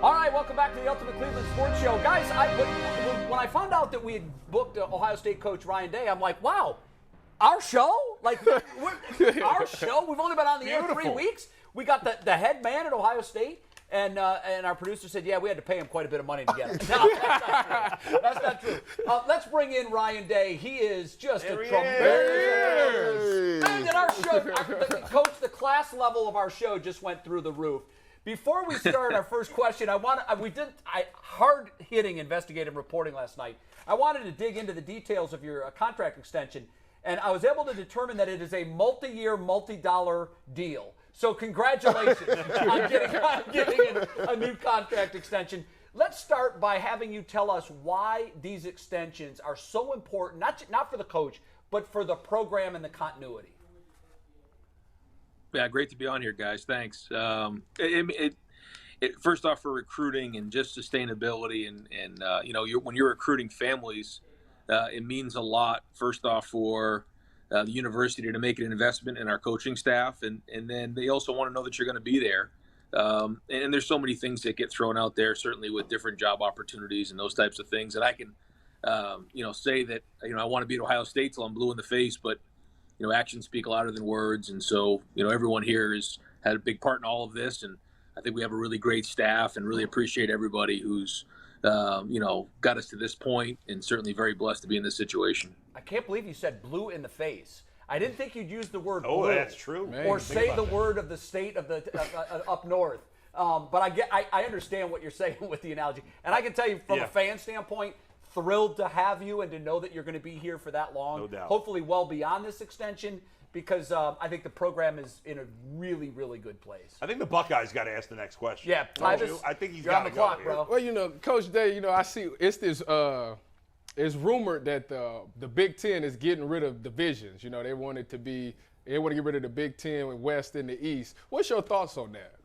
All right, welcome back to the Ultimate Cleveland Sports Show. Guys, when I found out that we had booked Ohio State coach Ryan Day, I'm like, wow, our show? Like, our show? We've only been on the air 3 weeks. We got the head man at Ohio State, and our producer said, yeah, we had to pay him quite a bit of money to get him. No, that's not true. Let's bring in Ryan Day. He is just a tremendous. And our show, Coach, the class level of our show just went through the roof. Before we start our first question, we did hard-hitting investigative reporting last night. I wanted to dig into the details of your contract extension, and I was able to determine that it is a multi-year, multi-dollar deal. So congratulations on getting a new contract extension. Let's start by having you tell us why these extensions are so important, not for the coach, but for the program and the continuity. Yeah, great to be on here, guys. Thanks. First off, for recruiting and just sustainability, and when you're recruiting families, it means a lot. First off, for the university to make an investment in our coaching staff, and then they also want to know that you're going to be there. And there's so many things that get thrown out there, certainly with different job opportunities and those types of things. And I can, say that I want to be at Ohio State till I'm blue in the face, but actions speak louder than words. And so, everyone here has had a big part in all of this. And I think we have a really great staff and really appreciate everybody who's, got us to this point, and certainly very blessed to be in this situation. I can't believe you said blue in the face. I didn't think you'd use the word blue. Oh, that's true. Or say the word of the state of the up north. But I understand what you're saying with the analogy. And I can tell you from a fan standpoint, thrilled to have you and to know that you're going to be here for that long. No doubt. Hopefully well beyond this extension, because I think the program is in a really, really good place. I think the Buckeyes got to ask the next question. Yeah, Tyvis, I think he's you're on got the to clock, go bro. Well, Coach Day, I see it's this. It's rumored that the Big Ten is getting rid of divisions. They want to get rid of the Big Ten with West and the East. What's your thoughts on that?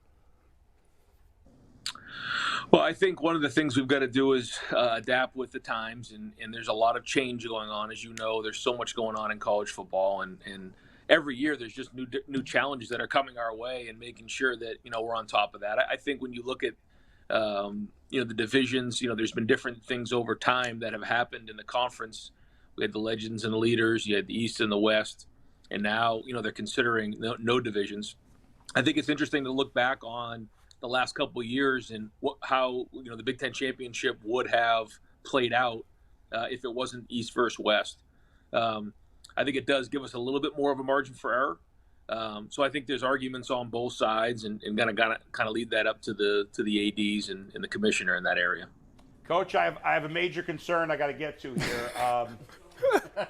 Well, I think one of the things we've got to do is adapt with the times, and there's a lot of change going on. As you know, there's so much going on in college football, and every year there's just new challenges that are coming our way, and making sure that we're on top of that. I think when you look at the divisions, there's been different things over time that have happened in the conference. We had the legends and the leaders, you had the East and the West, and now they're considering no divisions. I think it's interesting to look back on the last couple of years and how the Big Ten championship would have played out if it wasn't East versus West. I think it does give us a little bit more of a margin for error. So I think there's arguments on both sides, and kind of lead that up to the ADs and the commissioner in that area. Coach, I have a major concern I got to get to here.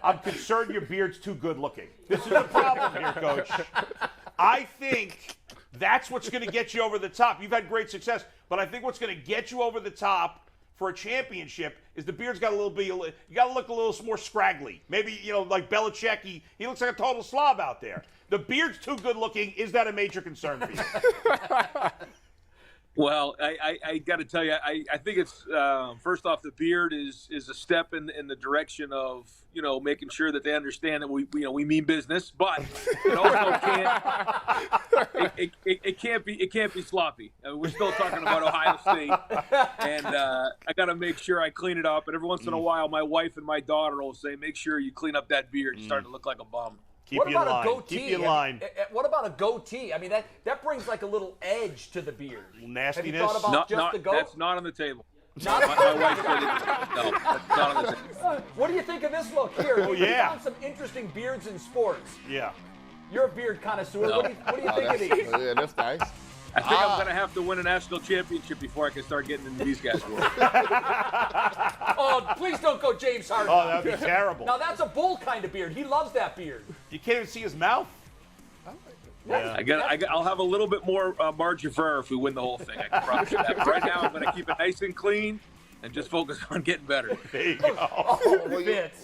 I'm concerned your beard's too good looking. This is the problem here, Coach. I think that's what's going to get you over the top. You've had great success, but I think what's going to get you over the top for a championship is the beard's got a little bit. You got to look a little more scraggly. Maybe like Belichick. He looks like a total slob out there. The beard's too good looking. Is that a major concern for you? Well, I got to tell you, I think it's first off, the beard is a step in the direction of making sure that they understand that we mean business, but it also can't be sloppy. We're still talking about Ohio State, and I got to make sure I clean it up. And every once in a while, my wife and my daughter will say, "Make sure you clean up that beard. You're starting to look like a bum." What about a goatee? Keep you in line. What about a goatee? I mean, that brings like a little edge to the beard. Nastiness. Have you thought about just the goat? That's not on the table. My wife said it. No, that's not on the table. What do you think of this look here? We yeah. found some interesting beards in sports. Yeah. You're a beard connoisseur. No. What do you think of these? Yeah, that's nice. I think I'm going to have to win a national championship before I can start getting into these guys' world. Oh, please don't go James Harden. Oh, that would be terrible. Now, that's a bull kind of beard. He loves that beard. You can't even see his mouth. Yeah. I'll have a little bit more margin for error if we win the whole thing. I can promise you that. But right now, I'm going to keep it nice and clean and just focus on getting better. There you go.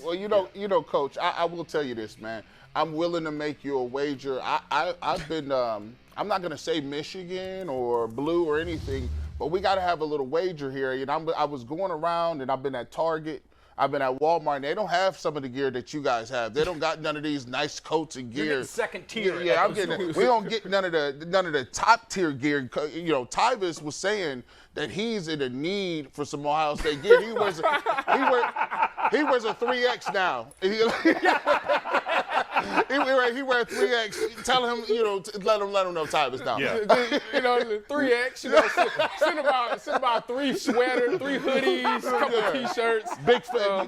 Well, Coach, I will tell you this, man. I'm willing to make you a wager. I've been, I'm not going to say Michigan or blue or anything, but we got to have a little wager here. I was going around, and I've been at Target. I've been at Walmart, and they don't have some of the gear that you guys have. They don't got none of these nice coats and gear. You're getting second tier. Yeah, I'm getting it. We don't get none of the top tier gear. You know, Tyvus was saying that he's in a need for some Ohio State gear. He wears a 3X now. He wears 3X. Tell him, you know, let him know Tyvus now. Yeah. You know, 3X. You know, send about 3 sweaters, 3 hoodies, a couple T-shirts.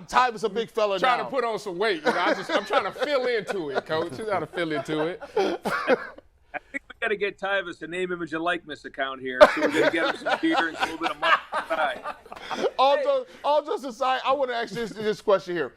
Tyvus a big fella now. Trying to put on some weight. You know, I'm trying to fill into it, Coach. You got to fill into it. I think we got to get Tyvus a name, image, and likeness account here. So we're going to get him some gear and a little bit of money. All just aside, I want to ask this question here.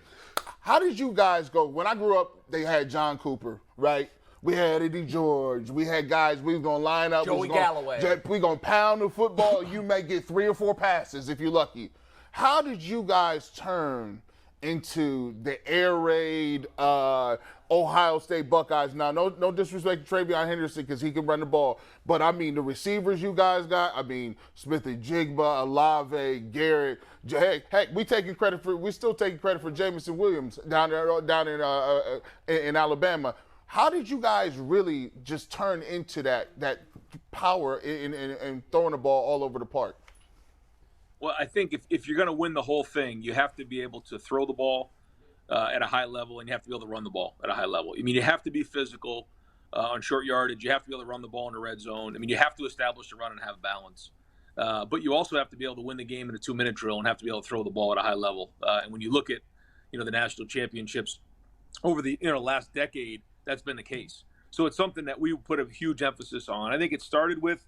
How did you guys go? When I grew up, they had John Cooper, right? We had Eddie George. We had guys, we was going to line up. Joey Galloway. We're going to pound the football. You may get 3 or 4 passes if you're lucky. How did you guys turn into the air raid Ohio State Buckeyes? Now, no disrespect to Travion Henderson because he can run the ball. But, I mean, the receivers you guys got, I mean, Smith and Jigba, Olave, Garrett. Heck, we still taking credit for Jamison Williams down in Alabama. How did you guys really just turn into that power in throwing the ball all over the park? Well, I think if you're going to win the whole thing, you have to be able to throw the ball at a high level, and you have to be able to run the ball at a high level. I mean, you have to be physical on short yardage. You have to be able to run the ball in the red zone. I mean, you have to establish the run and have balance. But you also have to be able to win the game in a 2-minute drill and have to be able to throw the ball at a high level. And when you look at, you know, the national championships over the last decade, that's been the case. So it's something that we put a huge emphasis on. I think it started with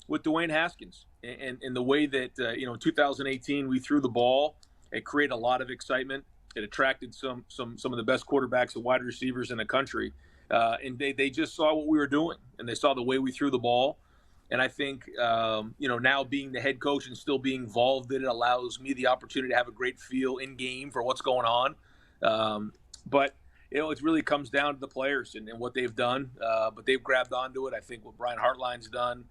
Dwayne Haskins and the way that, in 2018 we threw the ball. It created a lot of excitement. It attracted some of the best quarterbacks and wide receivers in the country. And they just saw what we were doing, and they saw the way we threw the ball. And I think, now being the head coach and still being involved in it allows me the opportunity to have a great feel in game for what's going on. But it really comes down to the players and what they've done. But they've grabbed onto it. I think what Brian Hartline's done,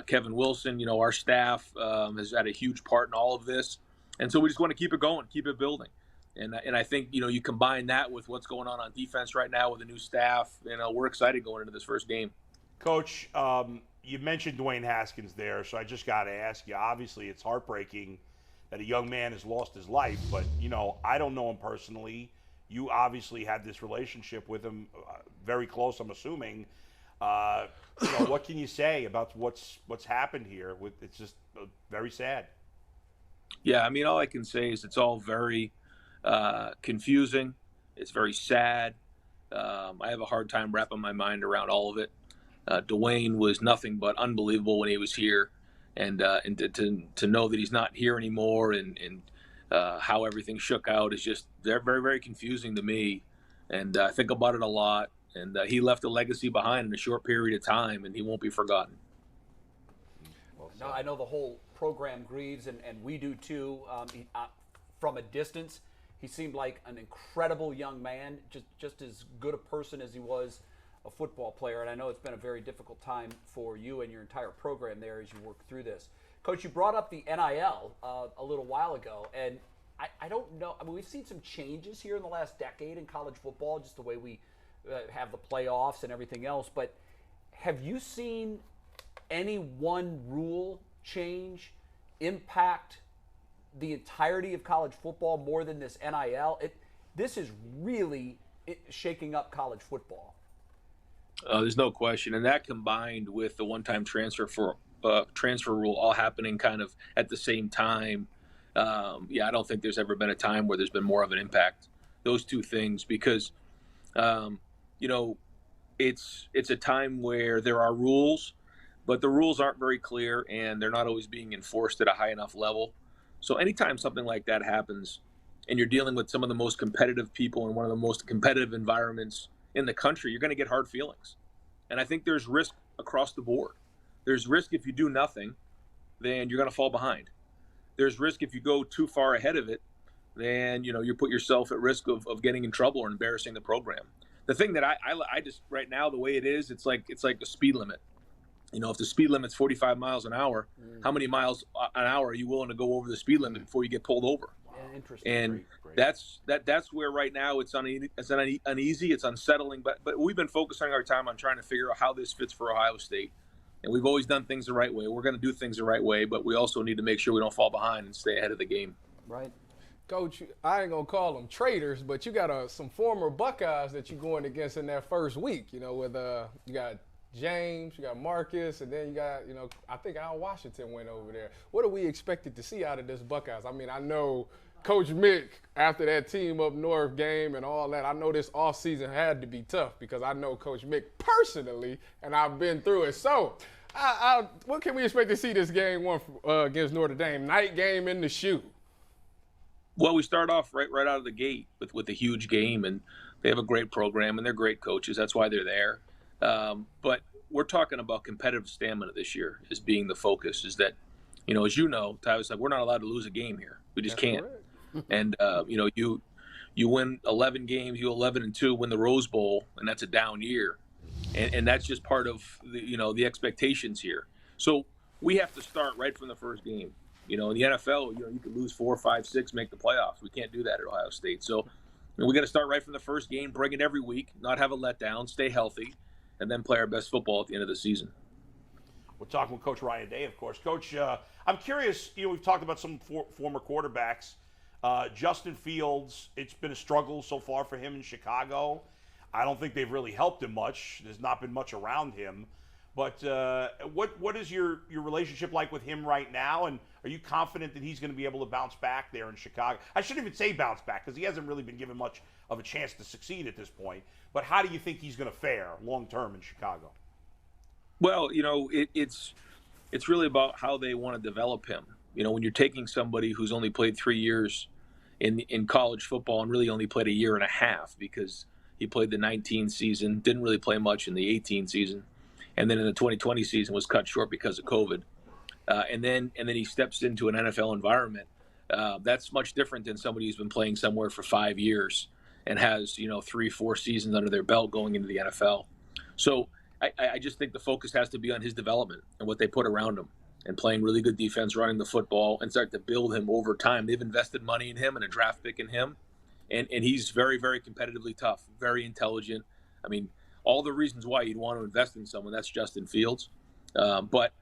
Kevin Wilson, our staff has had a huge part in all of this. And so we just want to keep it going, keep it building. And I think, you combine that with what's going on defense right now with the new staff. We're excited going into this first game. Coach, you mentioned Dwayne Haskins there, so I just got to ask you, obviously it's heartbreaking that a young man has lost his life, but, I don't know him personally. You obviously had this relationship with him very close, I'm assuming. What can you say about what's happened here? It's just very sad. Yeah, I mean, all I can say is it's all very confusing. It's very sad. I have a hard time wrapping my mind around all of it. Dwayne was nothing but unbelievable when he was here, and to know that he's not here anymore and how everything shook out is just very, very confusing to me. And I think about it a lot. And he left a legacy behind in a short period of time, and he won't be forgotten. No, I know the whole program grieves, and we do too. From a distance, he seemed like an incredible young man, just as good a person as he was a football player. And I know it's been a very difficult time for you and your entire program there as you work through this. Coach, you brought up the NIL a little while ago, and I don't know. I mean, we've seen some changes here in the last decade in college football, just the way we have the playoffs and everything else. But have you seen any one rule change impact the entirety of college football more than this NIL? This is really shaking up college football. There's no question, and that combined with the one-time transfer rule all happening kind of at the same time. I don't think there's ever been a time where there's been more of an impact. Those two things, because it's a time where there are rules, but the rules aren't very clear and they're not always being enforced at a high enough level. So anytime something like that happens and you're dealing with some of the most competitive people in one of the most competitive environments in the country, you're going to get hard feelings. And I think there's risk across the board. There's risk if you do nothing, then you're going to fall behind. There's risk if you go too far ahead of it, then you put yourself at risk of getting in trouble or embarrassing the program. The thing that I just right now, the way it is, it's like a speed limit. If the speed limit's 45 miles an hour, how many miles an hour are you willing to go over the speed limit before you get pulled over? Interesting. And Great. that's where right now it's uneasy, it's unsettling. But we've been focusing our time on trying to figure out how this fits for Ohio State. And we've always done things the right way. We're going to do things the right way, but we also need to make sure we don't fall behind and stay ahead of the game. Right. Coach, I ain't going to call them traitors, but you got some former Buckeyes that you're going against in that first week, with you got James, you got Marcus, and then you got, I think Al Washington went over there. What are we expected to see out of this Buckeyes? I mean, I know Coach Mick, after that Team Up North game and all that, I know this offseason had to be tough because I know Coach Mick personally, and I've been through it. So, what can we expect to see this game one against Notre Dame? Night game in the shoe. Well, we start off right out of the gate with a huge game, and they have a great program, and they're great coaches. That's why they're there. But we're talking about competitive stamina this year as being the focus. Is that, as you know, Tyler's like, we're not allowed to lose a game here. We just can't. And you win 11 games, you 11-2, win the Rose Bowl, and that's a down year, and that's just part of the expectations here. So we have to start right from the first game. In the NFL, you could lose 4, 5, 6, make the playoffs. We can't do that at Ohio State. So we got to start right from the first game, bring it every week, not have a letdown, stay healthy, and then play our best football at the end of the season. We're talking with Coach Ryan Day, of course. Coach, I'm curious, we've talked about some former quarterbacks. Justin Fields, it's been a struggle so far for him in Chicago. I don't think they've really helped him much. There's not been much around him. But what is your relationship like with him right now? And are you confident that he's going to be able to bounce back there in Chicago? I shouldn't even say bounce back because he hasn't really been given much of a chance to succeed at this point. But how do you think he's going to fare long-term in Chicago? Well, it's really about how they want to develop him. When you're taking somebody who's only played 3 years in college football and really only played a year and a half because he played the 19 season, didn't really play much in the 18 season, and then in the 2020 season was cut short because of COVID. And then he steps into an NFL environment. That's much different than somebody who's been playing somewhere for 5 years and has 3, 4 seasons under their belt going into the NFL. So I just think the focus has to be on his development and what they put around him and playing really good defense, running the football, and start to build him over time. They've invested money in him and a draft pick in him, and he's very, very competitively tough, very intelligent. I mean, all the reasons why you'd want to invest in someone, that's Justin Fields. But,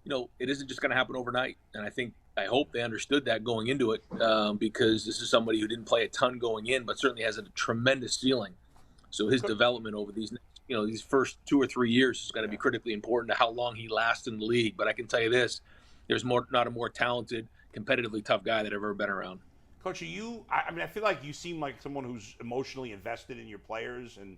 it isn't just going to happen overnight, and I hope they understood that going into it because this is somebody who didn't play a ton going in but certainly has a tremendous ceiling. So his development over these first 2 or 3 years is going to be critically important to how long he lasts in the league. But I can tell you this, there's not a more talented, competitively tough guy that I've ever been around. Coach, I feel like you seem like someone who's emotionally invested in your players. And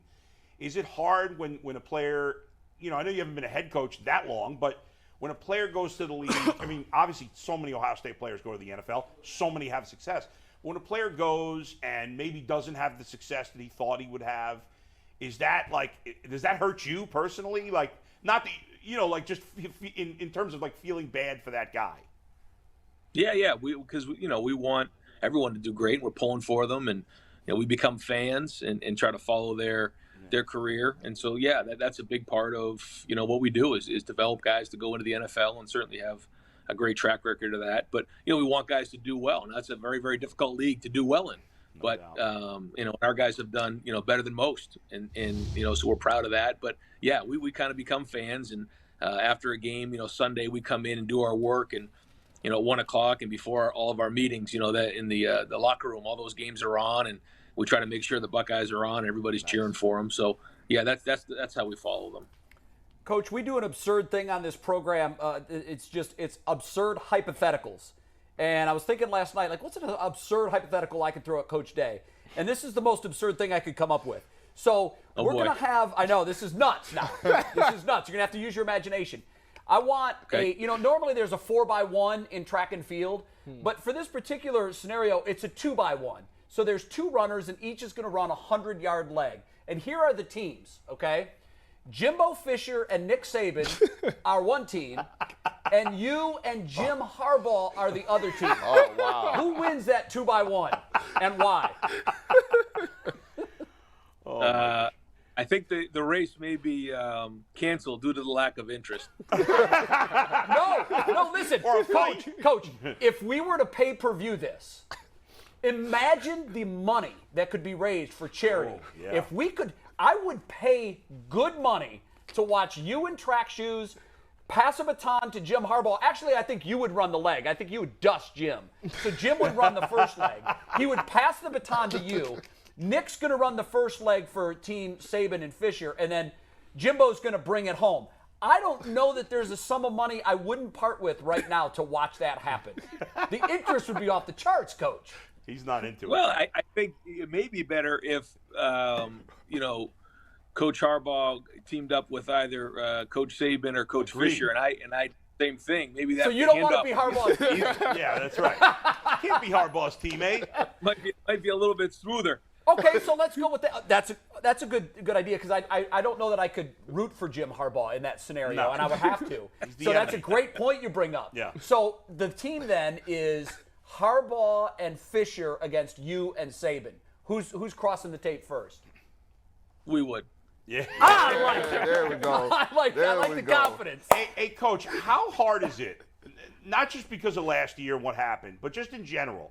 is it hard when a player, I know you haven't been a head coach that long, but when a player goes to the league, obviously so many Ohio State players go to the NFL, so many have success. When a player goes and maybe doesn't have the success that he thought he would have, does that hurt you personally? Like, not that, just in terms of feeling bad for that guy. Yeah. Because we want everyone to do great. We're pulling for them, and we become fans and try to follow their career. And so, that's a big part of what we do is develop guys to go into the NFL and certainly have a great track record of that. But we want guys to do well, and that's a very, very difficult league to do well in. But our guys have done better than most, and so we're proud of that. But we kind of become fans, and after a game, Sunday we come in and do our work, and at 1:00 and before all of our meetings, that in the locker room, all those games are on, and we try to make sure the Buckeyes are on, and everybody's cheering for them. So that's how we follow them. Coach, we do an absurd thing on this program. It's absurd hypotheticals. And I was thinking last night, what's an absurd hypothetical I could throw at Coach Day? And this is the most absurd thing I could come up with. So we're going to have, I know, this is nuts now. This is nuts. You're going to have to use your imagination. I want normally there's a 4x1 in track and field, but for this particular scenario, it's a 2x1. So there's 2 runners, and each is going to run a 100-yard leg. And here are the teams, okay? Jimbo Fisher and Nick Saban are one team, and you and Jim Harbaugh are the other team. Oh, wow. Who wins that 2x1 and why? I think the race may be canceled due to the lack of interest. No, listen. Or a fight. Coach, if we were to pay-per-view this, Imagine the money that could be raised for charity. Oh, yeah. If we could, I would pay good money to watch you in track shoes pass a baton to Jim Harbaugh. Actually, I think you would run the leg. I think you would dust Jim. So Jim would run the first leg. He would pass the baton to you. Nick's going to run the first leg for Team Saban and Fisher, and then Jimbo's going to bring it home. I don't know that there's a sum of money I wouldn't part with right now to watch that happen. The interest would be off the charts, Coach. He's not into it. Well, I think it may be better if, Coach Harbaugh teamed up with either Coach Saban or Coach Fisher, and I same thing. Maybe that. So you don't want to be Harbaugh's teammate. Yeah, that's right. Can't be Harbaugh's teammate. Might be a little bit smoother. Okay, so let's go with that. That's a good idea because I don't know that I could root for Jim Harbaugh in that scenario, No. and I would have to. So that's a great point you bring up. Yeah. So the team then is Harbaugh and Fisher against you and Saban. Who's crossing the tape first? We would. Yeah. I like it. There we go. I like the confidence. Hey, Coach, how hard is it, not just because of last year and what happened, but just in general,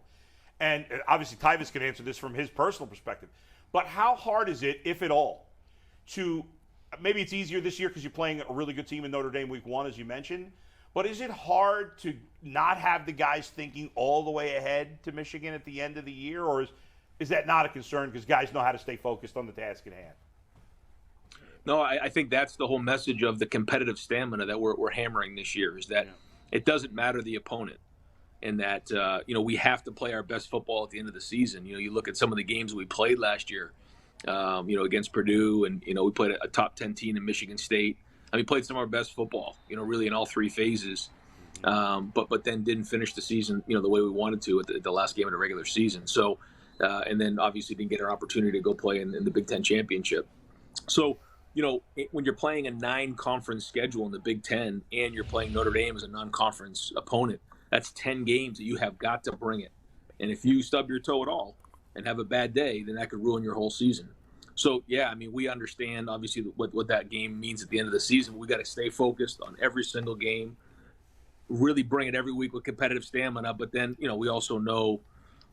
and obviously Tyvus can answer this from his personal perspective, but how hard is it, if at all, to, maybe it's easier this year because you're playing a really good team in Notre Dame week 1, as you mentioned, but is it hard to not have the guys thinking all the way ahead to Michigan at the end of the year, or is that not a concern because guys know how to stay focused on the task at hand? No, I think that's the whole message of the competitive stamina that we're hammering this year is that it doesn't matter the opponent, and that we have to play our best football at the end of the season. You look at some of the games we played last year, against Purdue, and we played a top 10 team in Michigan State. We played some of our best football, really in all three phases, but then didn't finish the season, the way we wanted to at the last game of the regular season. So, and then obviously didn't get our opportunity to go play in the Big Ten championship. So. When you're playing a 9-conference schedule in the Big Ten and you're playing Notre Dame as a non-conference opponent, that's 10 games that you have got to bring it. And if you stub your toe at all and have a bad day, then that could ruin your whole season. So, yeah, we understand, obviously, what that game means at the end of the season. But we got to stay focused on every single game, really bring it every week with competitive stamina. But then, we also know,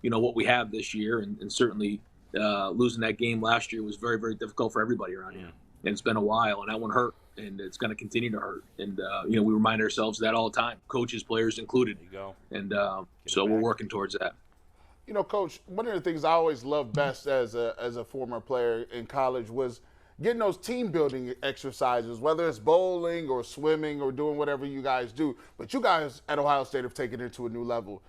what we have this year. And certainly losing that game last year was very, very difficult for everybody around here. And it's been a while, and that one hurt, and it's going to continue to hurt. And, we remind ourselves of that all the time, coaches, players included. There you go. And so we're working towards that. Coach, one of the things I always loved best as a former player in college was getting those team building exercises, whether it's bowling or swimming or doing whatever you guys do. But you guys at Ohio State have taken it to a new level.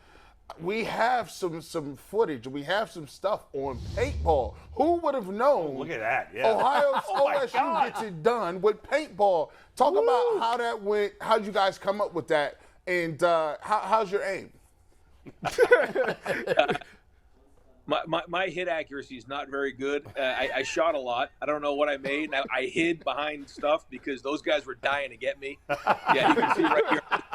We have some footage. We have some stuff on paintball. Who would have known? Look at that, yeah. OSU gets it done with paintball. Talk about how that went. How did you guys come up with that? And how's your aim? My hit accuracy is not very good. I shot a lot. I don't know what I made. I hid behind stuff because those guys were dying to get me. Yeah, you can see right here.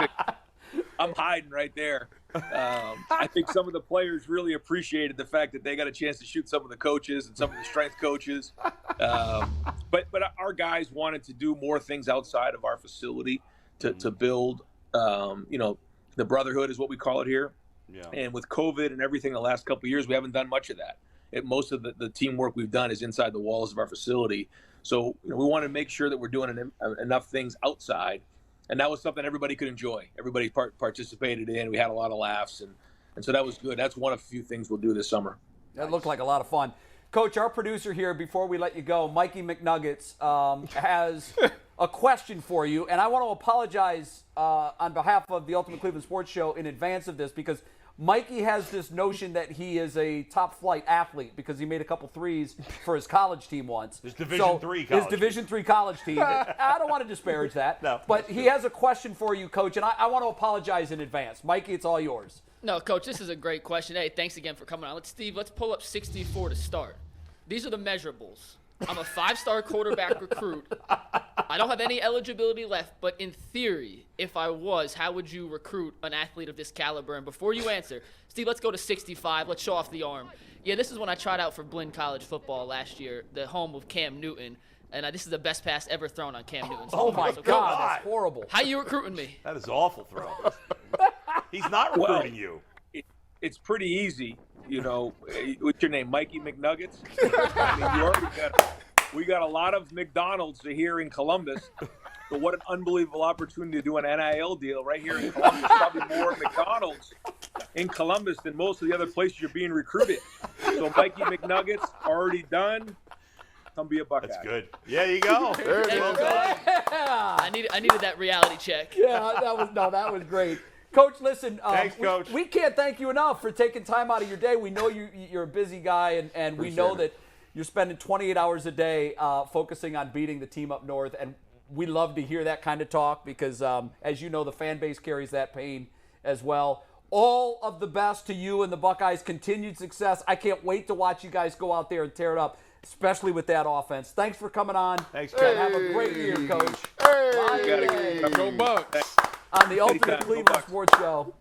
I'm hiding right there. I think some of the players really appreciated the fact that they got a chance to shoot some of the coaches and some of the strength coaches. But our guys wanted to do more things outside of our facility to build, the brotherhood is what we call it here. Yeah. And with COVID and everything the last couple of years, we haven't done much of that. Most of the teamwork we've done is inside the walls of our facility. So we want to make sure that we're doing enough things outside. And that was something everybody could enjoy. Everybody participated in. We had a lot of laughs, and so that was good. That's one of a few things we'll do this summer. That looked like a lot of fun. Coach, our producer here, before we let you go, Mikey McNuggets, has a question for you. And I want to apologize on behalf of the Ultimate Cleveland Sports Show in advance of this because Mikey has this notion that he is a top-flight athlete because he made a couple threes for his college team once. His Division III college team. I don't want to disparage that. No, but he has a question for you, Coach, and I want to apologize in advance. Mikey, it's all yours. No, Coach, this is a great question. Hey, thanks again for coming on. Let's pull up 64 to start. These are the measurables. I'm a 5-star quarterback recruit. I don't have any eligibility left, but in theory, if I was, how would you recruit an athlete of this caliber? And before you answer, Steve, let's go to 65. Let's show off the arm. Yeah, this is when I tried out for Blinn College football last year, the home of Cam Newton. And this is the best pass ever thrown on Cam Newton. Oh, my God, that's horrible. How you recruiting me? That is awful throw. He's not recruiting you. It's pretty easy. what's your name, Mikey McNuggets? I mean, we got a lot of McDonald's here in Columbus. But what an unbelievable opportunity to do an NIL deal right here in Columbus. Probably more McDonald's in Columbus than most of the other places you're being recruited. So Mikey McNuggets already done. Come be a Buckeye. That's good. Yeah, you go. There it is. Yeah. I needed that reality check. Yeah, that was great. Coach, listen, Thanks, Coach. We can't thank you enough for taking time out of your day. We know you're a busy guy, and we know that you're spending 28 hours a day focusing on beating the team up north, and we love to hear that kind of talk because, as you know, the fan base carries that pain as well. All of the best to you and the Buckeyes. Continued success. I can't wait to watch you guys go out there and tear it up, especially with that offense. Thanks for coming on. Thanks, Coach. Have a great year, Coach. Hey. Go Bucks. On the Ultimate Anytime. Go Cleveland Bucks. Sports Show.